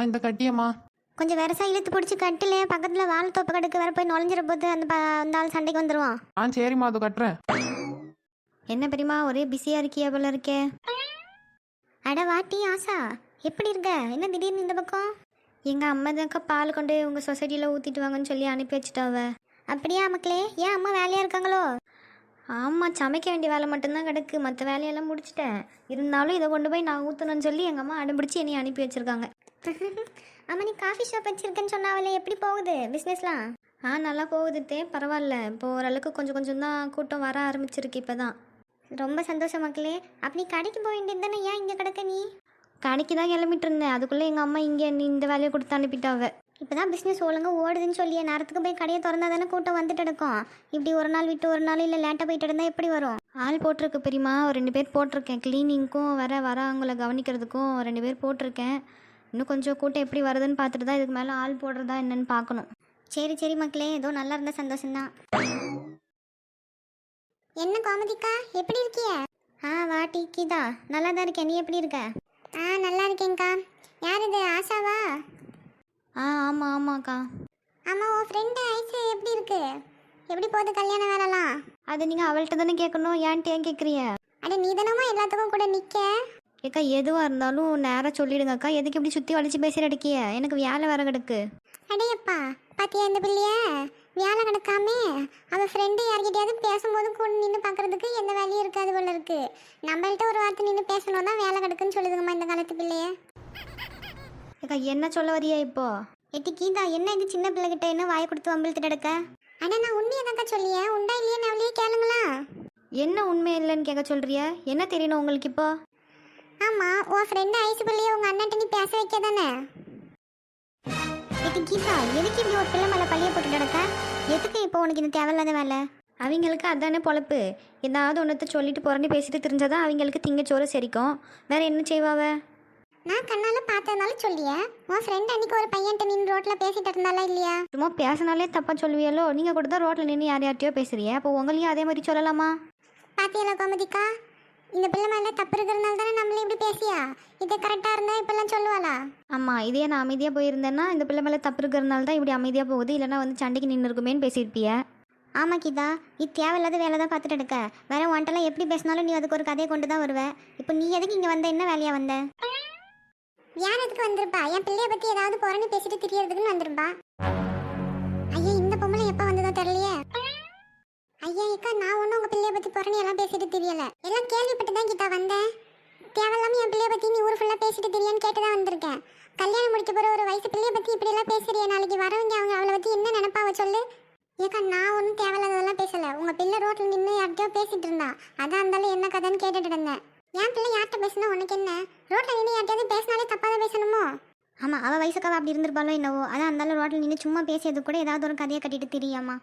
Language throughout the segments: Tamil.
இந்த கட்டியம்மா. கொஞ்சம் வெரசா இழுத்து பிடிச்சி கட்டில பக்கத்தில் வால் தோப்பு கடுக்கு வேற போய் நுழைஞ்சிட போது அந்த ஆள் சண்டைக்கு வந்துடுவான். சரிம்மா அது கட்டுறேன். என்ன பெரியமா ஒரே பிஸியாக இருக்கியா போல இருக்கே. அட வாட்டி ஆசா, எப்படி இருக்க? என்ன திடீர்னு இந்த பக்கம்? எங்கள் அம்மா தான்க்கா பால் கொண்டு உங்கள் சொசைட்டியில் ஊற்றிட்டு வாங்கன்னு சொல்லி அனுப்பி வச்சுட்டாவ. அப்படியா மக்களே? ஏன் அம்மா வேலையாக இருக்காங்களோ? ஆமாம், சமைக்க வேண்டிய வேலை மட்டும்தான் கிடக்கு, மற்ற வேலையெல்லாம் முடிச்சிட்டேன். இருந்தாலும் இதை கொண்டு போய் நான் ஊற்றணும்னு சொல்லி எங்கள் அம்மா அனுப்பிடிச்சு என்னை அனுப்பி வச்சுருக்காங்க. அம்மா நீ காஃபி ஷாப் வச்சுருக்கேன்னு சொன்னாவலே, எப்படி போகுது பிஸ்னஸ்லாம்? நல்லா போகுதுட்டே, பரவாயில்ல. இப்போ ஓரளவுக்கு கொஞ்சம் கொஞ்சம் தான் கூட்டம் வர ஆரம்பிச்சிருக்கு இப்போ தான். ரொம்ப சந்தோஷம் மக்களே. அப்படி கடைக்கு போக வேண்டியது தானே, ஏன் இங்கே கிடக்க நீ? கடைக்கு தான் கிளம்பிட்டு இருந்தேன், அதுக்குள்ளே எங்கள் அம்மா இங்கே நீ இந்த வேலையை கொடுத்து அனுப்பிட்டாவ. இப்போ தான் பிஸ்னஸ் ஒழுங்காக ஓடுதுன்னு சொல்லியே, நேரத்துக்கு போய் கடையை திறந்தா தானே கூட்டம் வந்துட்டு இருக்கும். இப்படி ஒரு நாள் விட்டு ஒரு நாள் இல்லை லேட்டாக போயிட்டு இருந்தால் எப்படி வரும்? ஆள் போட்டிருக்கு பெரியமா, ஒரு 2 பேர் போட்டிருக்கேன். க்ளீனிங்க்கும் வரவங்களை கவனிக்கிறதுக்கும் 2 பேர் போட்டிருக்கேன். இன்னும் கொஞ்சம் கூட்டம் எப்படி வருதுன்னு பார்த்துட்டு தான் இதுக்கு மேலே ஆள் போடுறதா என்னன்னு பார்க்கணும். சரி சரி மக்களே, ஏதோ நல்லா இருந்தால் சந்தோஷம்தான். என்ன கோமதிக்கா, எப்படி இருக்கிய? வாட்டி கீதா, நல்லா தான் இருக்கேன். நீ எப்படி இருக்க? நல்லா இருக்கேங்க்கா. யார் இது, ஆஷாவா? ஆமாம் ஆமாக்கா. ஆமாம், உன் ஃப்ரெண்டு ஐசு எப்படி இருக்கு? எப்படி போகுது கல்யாண வேலைலாம்? அது நீங்கள் அவள்கிட்ட தானே கேட்கணும், ஏன்ட்டு ஏன் கேட்குறிய? அட நீ தானம்மா எல்லாத்துக்கும் கூட நிற்க. ஏக்கா எதுவாக இருந்தாலும் நேராக சொல்லிடுங்கக்கா, எதுக்கு இப்படி சுற்றி வலிச்சு பேசிட்டு அடிக்கிய? எனக்கு வேலை வேற கிடக்கு. அடையப்பா பாத்தியா இந்த பிள்ளைய, வேலை கிடக்காமே அவள் ஃப்ரெண்டு யார்கிட்டயாவது பேசும்போது கூட நின்று பார்க்கறதுக்கு எந்த வேலையும் இருக்காது போல இருக்கு. நம்மள்ட்ட ஒரு வார்த்தை நின்று பேசணும் தான் வேலை கிடக்குன்னு சொல்லுதுங்கம்மா இந்த காலத்து பிள்ளைய. ஏக்கா என்ன சொல்ல வரியா இப்போ? எட்டி கீதா, என்ன இது சின்ன பிள்ளைகிட்ட என்ன வாயை கொடுத்து வம்பிழுத்துட்டு எடுக்க? ஆனால் நான் உண்மையை தாக்கா சொல்லியே, உண்டா இல்லையான்னு அவளையே கேளுங்களா. என்ன உண்மை இல்லைன்னு கேட்க சொல்றிய? என்ன தெரியணும் உங்களுக்கு இப்போ? ஆமாம், உன் ஃப்ரெண்டு ஐசு பிள்ளைய உங்கள் அண்ணன்ட்ட நீ பேச வைக்க தானே. எட்டி கீதா, எதுக்கு இப்படி ஒரு பிள்ளை மேலே பள்ளியை போட்டு கிடக்க? எதுக்கு இப்போ உனக்கு இந்த தேவையில்லாத வேலை? அவங்களுக்கு அதானே பொழப்பு. ஏதாவது ஒன்றத்தை சொல்லிட்டு புரண்டி பேசிட்டு தெரிஞ்சாதான் அவங்களுக்கு திங்கச்சோறு சரிக்கும். வேற என்ன செய்வாவ? நான் கண்ணால் பார்த்ததுனால சொல்லிய, உன் ஃப்ரெண்ட் அன்னைக்கு ஒரு பையன்ட்ட நின்று ரோட்டில் பேசிட்டு இருந்தாலா இல்லையா? சும்மா பேசினாலே தப்பாக சொல்லுவியலோ? நீங்கள் கூட தான் ரோட்டில் நின்று யார்கிட்டயோ பேசுறிய, அப்போ உங்களையும் அதே மாதிரி சொல்லலாமா? பாத்தியலா கோமதிக்கா, இந்த பிள்ளை மேலே தப்பு இருக்கிறதுனால தானே நம்மளே இப்படி பேசியா? இது கரெக்டாக இருந்தால் இப்பெல்லாம் சொல்லுவாளா? ஆமாம், இதே நான் அமைதியாக போயிருந்தேன்னா இந்த பிள்ளை மேலே தப்பு இருக்கிறதுனால தான் இப்படி அமைதியாக போகுது, இல்லைனா வந்து சண்டைக்கு நின்று இருக்குமேன்னு பேசியிருப்பிய. ஆமாம் கீதா, இது தேவையில்லாத வேலை தான் பார்த்துட்டு எடுக்க. வேற ஒன்ட்டெல்லாம் எப்படி பேசினாலும் நீ அதுக்கு ஒரு கதையை கொண்டு தான் வருவேன். இப்போ நீ எதுக்கு இங்கே வந்த, என்ன வேலையாக வந்த? யார் எதுக்கு வந்திருப்பா? என் பிள்ளைய பற்றி ஏதாவது புறணி பேசிட்டு திரியறதுக்குன்னு வந்திருப்பா. ஐயா இந்த பொம்பளை எப்போ வந்ததோ தெரியலையே. ஐயா ஏக்கா, நான் ஒன்றும் உங்கள் பிள்ளைய பற்றி புறணி எல்லாம் பேசிட்டு தெரியல, எல்லாம் கேள்விப்பட்டு தான் கீதா வந்தேன். தேவையில்லாமல் என் பிள்ளைய பற்றி நீ ஊர் ஃபுல்லாக பேசிட்டு தெரியான்னு கேட்டு தான் வந்திருக்கேன். கல்யாணம் முடிக்க போகிற ஒரு வயசு பிள்ளைய பற்றி இப்படியெல்லாம் பேசுறிய, நாளைக்கு வரவங்க அவங்க அவளை பற்றி என்ன நினைப்பாவ சொல்லு. ஏக்கா நான் ஒன்றும் தேவையில்லாததெல்லாம் பேசலை. உங்கள் பிள்ளை ரோட்டில் நின்று யார்கிட்டயோ பேசிட்டு இருந்தா, அதான் இருந்தாலும் என்ன கதைன்னு கேட்டுட்டு இருந்தேன். என் பிள்ளை யார்கிட்ட பேசினா உனக்கு என்ன? ரோட்டில் நின்று யார்கிட்டயாவது பேசினாலே தப்பாக தான் பேசணுமோ? ஆமாம், அவள் வயசுக்காக அப்படி இருந்திருப்பாளோ என்னவோ, அதான் இருந்தாலும் ரோட்டில் நின்று சும்மா பேசியது கூட ஏதாவது ஒரு கதையை கட்டிட்டு தெரியாமா?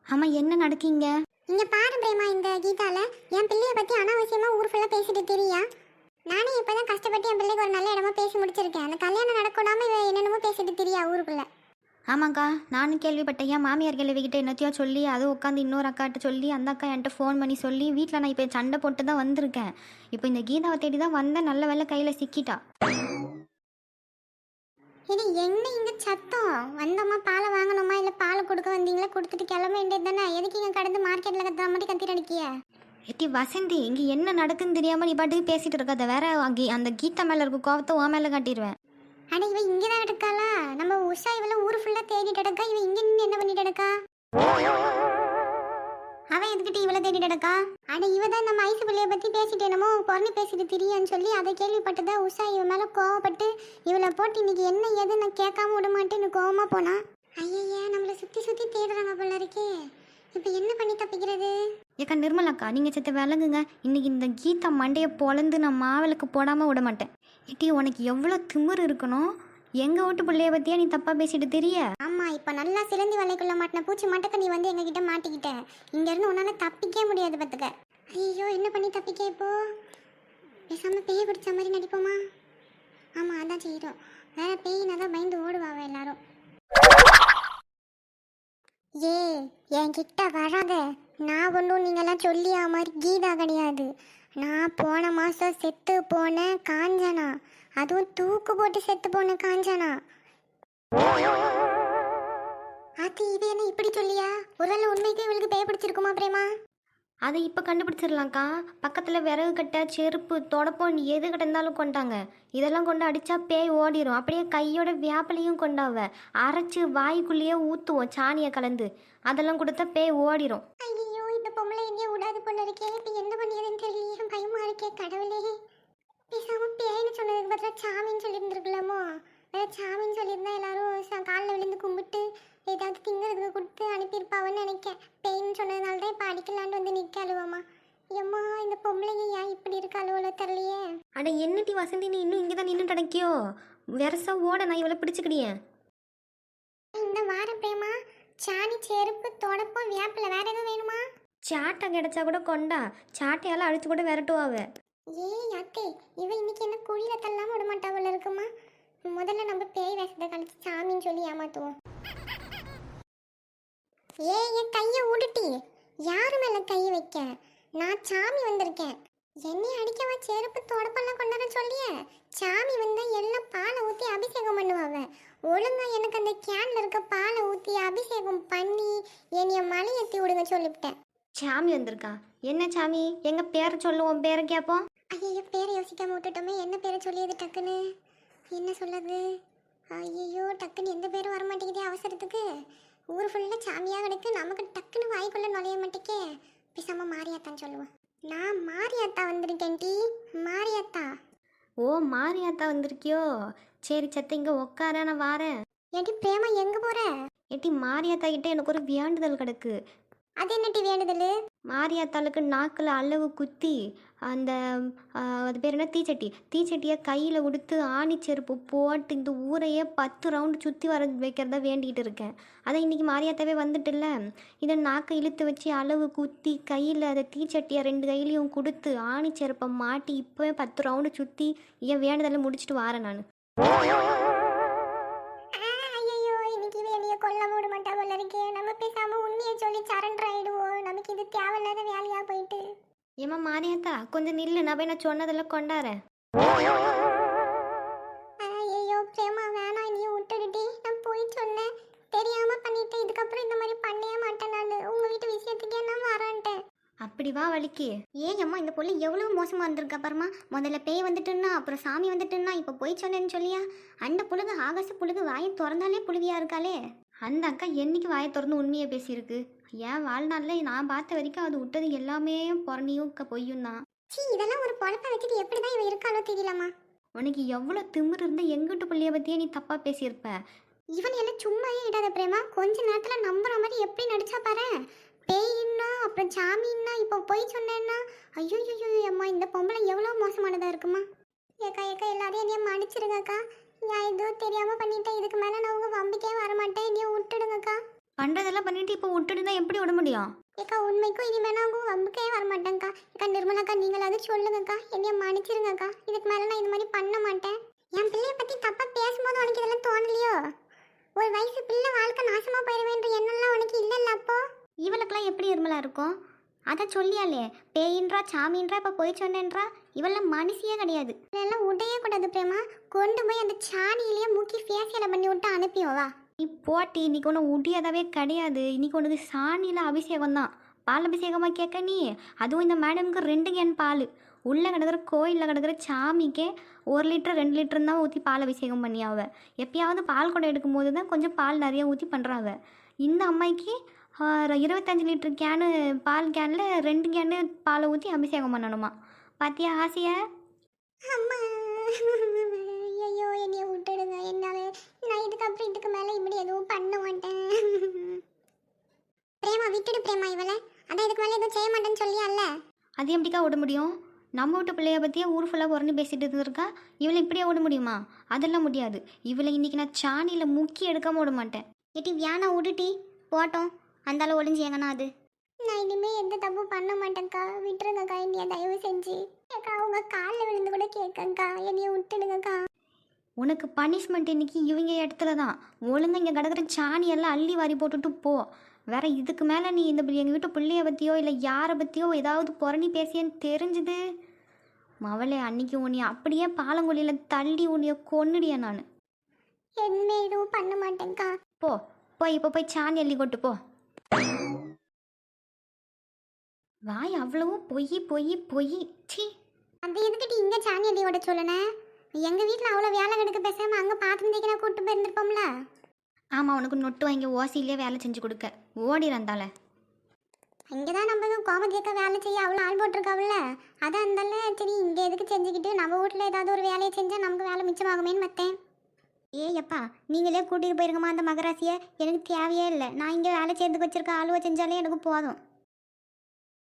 ஆமாம், என்ன நடக்கீங்க இங்கே பாரு பிரேமா, இந்த கீதால என் பிள்ளைய பற்றி அனாவசியமாக ஊர் ஃபுல்லாக பேசிட்டு தெரியா? நானே இப்போ தான் கஷ்டப்பட்டு என் பிள்ளைக்கு ஒரு நல்ல இடமா பேசி முடிச்சிருக்கேன். அந்த கல்யாணம் நடக்கூடாமல் இவ என்னென்னமோ பேசிட்டு தெரியா ஊருக்குள்ள. ஆமாக்கா, நானும் கேள்விப்பட்டேன். என் மாமியார் கேள்விக்கிட்ட என்னத்தையோ சொல்லி அது உட்காந்து இன்னொரு அக்காட்ட சொல்லி அந்த அக்கா என்கிட்ட ஃபோன் பண்ணி சொல்லி வீட்டில் நான் இப்போ சண்டை போட்டு தான் வந்திருக்கேன். இப்போ இந்த கீதாவை தேடி தான் வந்தேன், நல்ல வேலை கையில் சிக்கிட்டா. இது என்ன இங்கே சத்தம்? வந்தோமா பாலை வாங்கணுமா இல்லை பாலை கொடுக்க வந்தீங்களா? கொடுத்துட்டு கிளம்ப வேண்டியது தானே, எதுக்கு இங்கே கடந்து மார்க்கெட்டில் கத்துற மாதிரி கத்திட்டு அடிக்கிய? ஏட்டி வசந்தி, இங்கே என்ன நடக்குன்னு தெரியாமல் நீ பாட்டுக்கு பேசிகிட்டு இருக்காத. வேற அந்த கீதா மேலே இருக்க கோவத்தை உன் மேலே காட்டிடுவேன். அட இவ இங்கே தான் எடுக்காளா? நம்ம உஷா இவெல்லாம் ஊர் ஃபுல்லாக தேடிட்டு எடுக்கா, இவன் இங்கே நின்று என்ன பண்ணிட்டு எடுக்கா? அவன் எதுக்கிட்டு இவளை தேடிட்டு எடுக்கா? அட இவ தான் நம்ம ஐசு பிள்ளைய பற்றி பேசிட்டு என்னமோ பொறணி பேசிட்டு திரியான்னு சொல்லி அதை கேள்விப்பட்டதா உஷா இவன் மேலே கோவப்பட்டு இவளை போட்டு இன்னைக்கு என்ன ஏது நான் கேட்காம விட மாட்டேன்னு கோவமாக போனா. ஐயா நம்மளை சுற்றி சுற்றி தேடுறாங்க போல இருக்கே, இப்போ என்ன பண்ணி தப்பிக்கிறது? ஏக்கா நிர்மலாக்கா, நீங்கள் செத்த விளங்குங்க. இன்னைக்கு இந்த கீதா மண்டையை பொழந்து நான் மாவளுக்கு போடாமல் விட மாட்டேன். ஏட்டி உனக்கு எவ்வளோ திமிரு இருக்கணும்? எங்கள் வீட்டு பிள்ளைய பற்றியா நீ தப்பாக பேசிட்டு தெரிய? ஆமாம், இப்போ நல்லா சிலந்தி வலைக்குள்ள மாட்டின பூச்சி மாட்டக்க நீ வந்து எங்ககிட்ட மாட்டிக்கிட்ட. இங்கேருந்து உன்னால் தப்பிக்கவே முடியாது பார்த்துக்க. ஐயோ என்ன பண்ணி தப்பிக்க இப்போ? பேசாமல் பேய் பிடிச்ச மாதிரி நடிப்போமா? ஆமாம் அதான் செய்கிறோம். வேற பேயினா தான் பயந்து ஓடுவாவ எல்லாரும். என்கிட்ட வராத. நான் ஒன்றும் நீங்கள்லாம் சொல்லியா மாதிரி கீதா கிடையாது. நான் போன மாதம் செத்து போன காஞ்சனா, அதுவும் தூக்கு போட்டு செத்து போன காஞ்சனா. அது இது என்ன இப்படி சொல்லியா? ஒருவேளை உண்மைக்கு இவளுக்கு பேய் பிடிச்சிருக்குமா பிரேமா? அதை இப்போ கண்டுபிடிச்சிடலாம்க்கா. பக்கத்தில் விறகு கட்டை, செருப்பு, தொடப்பம் எது கிடந்தாலும் கொண்டாங்க. இதெல்லாம் கொண்டு அடித்தா பேய் ஓடிடும். அப்படியே கையோட வேப்பலையும் கொண்டாவ அரைச்சி வாய்க்குள்ளேயே ஊற்றுவோம் சாணியை கலந்து. அதெல்லாம் கொடுத்தா பேய் ஓடிடும். ஐயோ, இந்த பொம்பளை எங்கேயோ விடாது போல இருக்கே. இப்போ என்ன பண்ணியதுன்னு தெரியல, பயமா இருக்கே கடவுளே. பேசாம பேய்னு சொன்னதுக்கு பதிலாக சாமின்னு சொல்லியிருந்துருக்கலாமோ? சாமின்னு சொல்லியிருந்தா எல்லாரும் காலில் விழுந்து கும்பிட்டு ஏதாவது திங்கிறதுக்கு கொடுத்து அனுப்பியிருப்பாவன்னு நினைக்கேன். பெயின் சொன்னதுனால தான் இப்போ அடிக்கலான்னு வந்து நிற்க அழுவாமா. எம்மா, இந்த பொம்பளைங்க ஏன் இப்படி இருக்க அழுவலோ தெரியலையே. அட என்னட்டி வசந்தி, நீ இன்னும் இங்கே தான் நின்று கிடைக்கியோ? வெரசா ஓட நான் இவளை பிடிச்சிக்கிடியேன். இந்த வாரம் பிரேமா, சாணி, செருப்பு, தொடப்பம், வேப்பில வேற எதுவும் வேணுமா? சாட்டை கிடைச்சா கூட கொண்டா. சாட்டையால் அழிச்சு கூட விரட்டுவாவ. ஏய் அத்தே, இவ இன்னைக்கு என்ன குழியில தள்ளாம விட மாட்டாவில் இருக்குமா? முதல்ல நம்ம பேய் வேஷத்தை கழிச்சு சாமின்னு சொல்லி ஏமாத்துவோம். என் கையை உடுட்டி, யாரு மேல கையை வைக்க? நான் சாமி வந்திருக்கேன். என்னை அடிக்கவா செருப்பு தொடப்பெல்லாம் கொண்டாட சொல்லிய? சாமி வந்தா எல்லாம் பாலை ஊற்றி அபிஷேகம் பண்ணுவாங்க. ஒழுங்கா எனக்கு அந்த கேன்ல இருக்க பாலை ஊற்றி அபிஷேகம் பண்ணி என்னைய மலை ஏற்றி விடுங்க சொல்லிவிட்டேன். சாமி வந்திருக்கா? என்ன சாமி? எங்க பேரை சொல்லுவோம், பேரை கேட்போம். ஐயோ, பேரை யோசிக்காம விட்டுட்டோமே. என்ன பேரை சொல்லியது டக்குன்னு? என்ன சொல்லது? ஐயோ, டக்குன்னு எந்த பேரும் வர மாட்டேங்குதே அவசரத்துக்கு. ஊர் ஃபுல்லாக சாமியாக கிடக்கு, நமக்கு டக்குன்னு வாய்க்குள்ள நுழைய மாட்டேக்கே. பேசாம மாரியாத்தான்னு சொல்லுவோம். நான் மாரியாத்தா வந்திருக்கேன் டி. மாரியாத்தா. ஓ, மாரியாத்தா வந்திருக்கியோ? சரி சத்த, இங்கே உட்கார, நான் வாரேன். ஏட்டி பிரேமா, எங்கே போகிற? ஏட்டி, மாரியாத்தா கிட்ட எனக்கு ஒரு வேண்டுதல் கிடக்கு. அது என்ன டி வேண்டுதல்? மாரியாத்தாளுக்கு நாக்கில் அளவு குத்தி அந்த அது பேர் என்ன, தீச்சட்டியை கையில் உடுத்து ஆணி செருப்பு போட்டு இந்த ஊரையே 10 ரவுண்டு சுற்றி வர வைக்கிறதா வேண்டிகிட்டு இருக்கேன். அதை இன்றைக்கி மாரியாத்தாவே வந்துட்டுல்ல, இதை நாக்கை இழுத்து வச்சு அளவு குத்தி கையில் அதை தீச்சட்டியை 2 கையிலையும் கொடுத்து ஆணி செருப்பை மாட்டி இப்போவே 10 ரவுண்டு சுற்றி என் வேண்டுதலை முடிச்சுட்டு வாரேன் நான். ஐயோ, இன்னைக்கு வேலையை கொல்ல விட மாட்டா போல இருக்கே. நம்ம பேசாம உண்மையை சொல்லி சரண்டர் ஆயிடுவோம். நமக்கு இது தேவையில்லாத வேலையா போயிட்டு. ஏமா மாரியாத்தா, கொஞ்சம் நில்லு, நான் போய் நான் சொன்னதெல்லாம் கொண்டாரேன். ஐயோ பிரேமா, வேணாம், நீ விட்டுடுடி. நான் போய் சொன்னேன், தெரியாம பண்ணிட்டேன். இதுக்கப்புறம் இந்த மாதிரி பண்ணவே மாட்டேன். நான் உங்க வீட்டு விஷயத்துக்கே நான் வரேன்ட்டேன். அப்படி வா வலிக்கு. ஏன் அம்மா, இந்த பொண்ணு எவ்வளவு மோசமா இருந்திருக்கா பாருமா. முதல்ல பேய் வந்துட்டுன்னா, அப்புறம் சாமி வந்துட்டுன்னா, இப்போ போய் சொன்னேன்னு சொல்லியா? அந்த புழுகு ஆகாச புழுகு வாயை திறந்தாலே புழுவியா இருக்காளே. அந்த அக்கா என்னைக்கு வாயை திறந்து உண்மையை பேசியிருக்கு? என் வாழ்நாளில் நான் பார்த்த வரைக்கும் அது விட்டது எல்லாமே புறணியும் பொய்யும் தான். இதெல்லாம் ஒரு பொழப்பை வச்சுட்டு எப்படிதான் இவ இருக்காளோ தெரியலம்மா. உனக்கு எவ்வளோ திமிரு இருந்தால் எங்கிட்ட பிள்ளைய பற்றியே நீ தப்பாக பேசியிருப்ப. இவன் எல்லாம் சும்மாவே இடாத பிரேமா. கொஞ்ச நேரத்தில் நம்புற மாதிரி எப்படி நடிச்சா பாரு. பேயின்னா, அப்புறம் சாமின்னா, இப்போ போய் சொன்னேன்னா. ஐயோ அம்மா, இந்த பொம்பளை எவ்வளோ மோசமானதா இருக்குமா. ஏக்கா எல்லாரையும் என்னைய மன்னிச்சிருங்கக்கா. நான் எதுவும் தெரியாம பண்ணிட்டேன். இதுக்கு மேலே நான் உங்க வம்பிக்கே வரமாட்டேன். என்னைய விட்டுடுங்கக்கா. பண்ணுறதெல்லாம் பண்ணிட்டு இப்போ விட்டுடுனா எப்படி விட முடியும்? ஏக்கா, உண்மைக்கும் இனிமேல் நான் உங்க வம்புக்கே வரமாட்டேங்க்கா. ஏக்கா நிர்மலாக்கா, நீங்களாவது சொல்லுங்கக்கா. என்னைய மன்னிச்சிருங்கக்கா. இதுக்கு மேலே நான் இந்த மாதிரி பண்ண மாட்டேன். என் பிள்ளைய பற்றி தப்பாக பேசும்போது உனக்கு இதெல்லாம் தோணலையோ? ஒரு வயசு பிள்ளை வாழ்க்கை நாசமாக போயிடுவேன்ற எண்ணம்லாம் உனக்கு இல்லைல்ல? அப்போ இவளுக்கெல்லாம் எப்படி இருமலா இருக்கும்? அதை சொல்லியாலே, பேயின்றா சாமின்றா, இப்போ போய் சொன்னேன்றா. இவெல்லாம் மனுஷியே கிடையாது. இதெல்லாம் உடையே கூடாது பிரேமா. கொண்டு போய் அந்த சாணியிலேயே முக்கி ஃபேஷியலை பண்ணி விட்டு அனுப்பியோவா. நீ போட்டி, இன்னைக்கு ஒன்று உடியதாவே கிடையாது. இன்னைக்கு ஒன்று சாணியில் அபிஷேகம் தான். பால் அபிஷேகமாக கேட்க நீ? அதுவும் இந்த மேடமுக்கு 2 கேன் பால். உள்ளே கிடக்கிற கோயிலில் கிடக்கிற சாமிக்கே 1 லிட்டர் 2 லிட்டர் தான் ஊற்றி பால் அபிஷேகம் பண்ணியாவ. எப்பயாவது பால் குடம் எடுக்கும்போது தான் கொஞ்சம் பால் நிறைய ஊற்றி பண்ணுறாங்க. இந்த அம்மாய்க்கு 25 லிட்டர் கேனு பால் கேனில் 2 கேனு பாலை ஊற்றி அபிஷேகம் பண்ணணுமா? பார்த்தியா ஆசையா? அம்மா, ஐயோ என்னைய விட்டுடுங்க. என்னால நான் இதுக்கப்புறம் இதுக்கு மேலே இப்படி எதுவும் பண்ண மாட்டேன். பிரேமா, விட்டுடு பிரேமா இவளை. அதான் இதுக்கு மேலே எதுவும் செய்ய மாட்டேன்னு சொல்லியால. அது எப்படிக்கா விட முடியும்? நம்ம வீட்டு பிள்ளைய பற்றியே ஊர் ஃபுல்லாக புறணி பேசிட்டு இருந்திருக்கா. இவளை இப்படியே விட முடியுமா? அதெல்லாம் முடியாது. இவளை இன்னைக்கு நான் சாணியில் முக்கி எடுக்காம விட மாட்டேன். ஏட்டி வியானா, விட்டுட்டி போட்டோம். அந்தால ஒளிஞ்சு எங்கன்னா அது. நான் இனிமேல் எந்த தப்பு பண்ண மாட்டேங்க்கா. விட்டுருங்கக்கா என்னைய தயவு செஞ்சு. அக்கா, உங்க காலில் விழுந்து கூட கேட்கங்க்கா. என்னைய விட்டுடுங்கக்கா. உனக்கு பனிஷ்மெண்ட் இன்னைக்கு இவங்க இடத்துல தான். ஒழுங்கு இங்கே கிடக்கிற சாணியெல்லாம் அள்ளி வாரி போட்டுட்டு போ. வேற இதுக்கு மேலே நீ எங்கள் வீட்டு பிள்ளைய பற்றியோ இல்லை யாரை பற்றியோ ஏதாவது புரணி பேசியன்னு தெரிஞ்சுது மவளே அன்னைக்கு உன்னைய அப்படியே பாலங்கொல்லியில் தள்ளி உன்னைய கொன்னுடியா நான். எதுவுமே எதுவும் பண்ண மாட்டேங்க்கா. இப்போ போய் சாணி அள்ளி கொட்டு போ. வாய் அவ்வளவோ பொய் பொய் பொய். சீ, அது எதுக்கிட்டு இங்கே சாணி அடி ஓட சொல்லணே? எங்கள் வீட்டில் அவ்வளோ வேலை கிடக்க பேசாமல் அங்கே பாத்திரம் தேய்க்க நான் கூப்பிட்டு போயிருந்துருப்போம்ல. ஆமாம், உனக்கு நொட்டு வாங்கி ஓசியிலே வேலை செஞ்சு கொடுக்க ஓடிறந்தால. இங்கே தான் நம்ம கோமதியக்கா வேலை செய்ய அவ்வளோ ஆள் போட்டிருக்காவில்ல, அதான் இருந்தால சரி இங்கே எதுக்கு செஞ்சுக்கிட்டு நம்ம வீட்டில் ஏதாவது ஒரு வேலையை செஞ்சால் நமக்கு வேலை மிச்சமாகுமேன்னு மற்றேன். ஏப்பா, நீங்களே கூட்டிகிட்டு போயிருங்கம்மா அந்த மகராசியை. எனக்கு தேவையே இல்லை. நான் இங்கே வேலை செய்யறதுக்கு வச்சிருக்க ஆளுவை செஞ்சாலே எனக்கு போதும்.